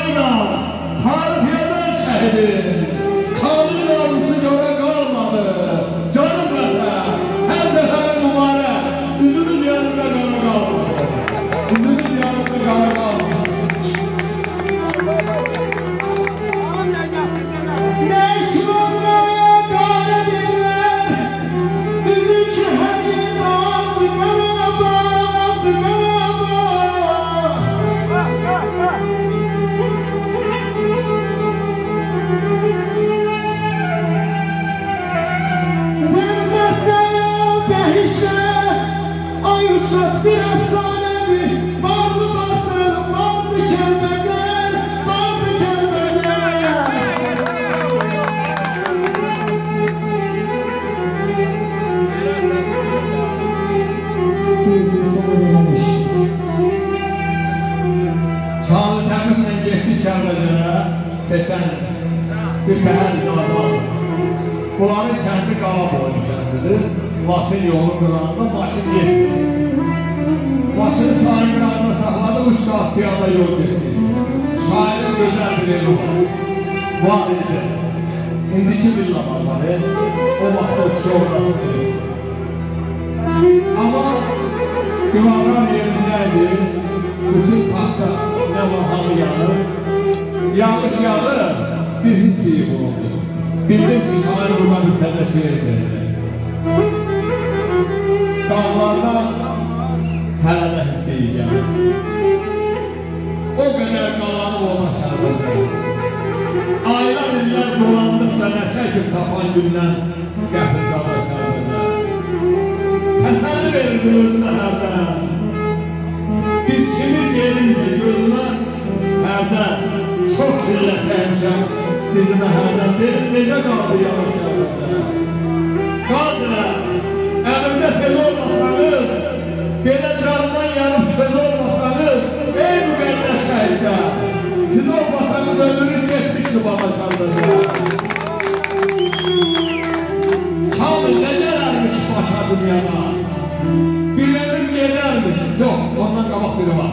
canıyla Harbiye'den şehidi. Kanun yavrusu göre kalmadı. Canım vatan, her sefer mübarek. Üzümüz yanında kara kalmadı. Üzümüz yanında kara kalmadı. Bir efsanevi vardı basın, vardı kelbecer, vardı kelbecer. Bir insan dememiş. Çağlı Temir'le geçmiş Kəlbəcərə keçən bir təhər icazı aldı. Bunların kəndi qala boyu kəndidir. Maşın yolu qıranda maşın getdi. Maşını şairin qıranda saxladı, 3 saat piyada yol getdi. Şairin gözəl bir evi var. Var idi. İndiki villalar var. O vaxt o kişi orada tutuyor. Ama divarlar yerindeydi. Bütün tahta ne var halı yanır. Yağış yağır, bir his iyi bulundu. Bildim ki şair burada bir təzəşir edildi. Dağlardan hələ də hiss iyi gəlir. O qədər qalanıb ona şərbəcək. Aylar illər dolandıqsa nə çəkib tapan gündən gətir qala şərbəcək. Təsəlli verirdi özünə hərdən. Bir çimir gelindir gözümə hərdən. Çox çillə çəkmişəm dizimə hərdən. Dedim necə qaldı yavaş şərbəcək. Qaldı, əmrdə tez olmasanız, belə candan yanıb köz olmasanız, ey müqəddəs şəhidlər, siz olmasanız ömrünüz geçmişdi bana şərbəcək. Kamil ne gələrmiş başa dünyada? Bir ömür gedərmiş. Yox, ondan qabaq biri var.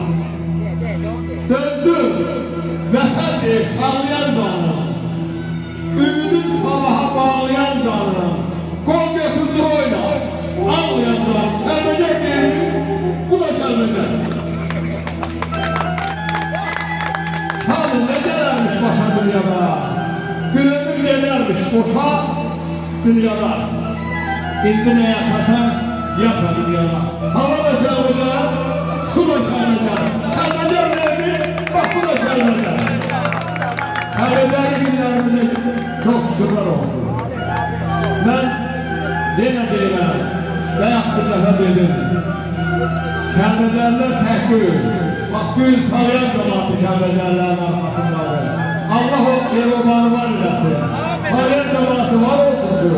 Döndüm, vətən deyib sağlayan canım. Ümidin sabaha bağlayan canım. Qol götürdü oyna, ağlayan canım. Kəlbəcək deyib, bu da kəlbəcək. Kamil ne gələrmiş başa dünyada? Bir ömür gedərmiş boşa dünyada. İndi ne yaşasan, yaşa dünyada. Hava da kəlbəcək, su da kəlbəcək. Kəlbəcək verdi, bak bu da kəlbəcək. Kəlbəcək günlərimizə çok şükürler olsun. Ben yine deyirəm, bayaq bir dəfə dedim. Kəlbəcəklər tək deyil. Bak gün salayan cemaatı kəlbəcəklərin arkasındadır. Allah o erobanı var eləsin. Salayan cemaatı var olsun ki,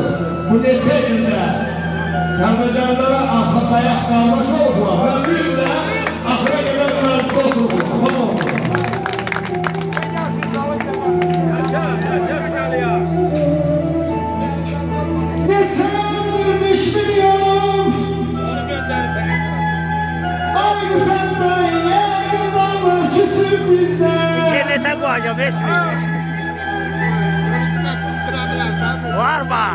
bu neçə ildə Kəlbəcəklərə ahı dayak qardaş oldular. Və bir ildə ahıra qədər məclis oturdular. Tamam olsun. Cennete koyacağım esmi. Var mı?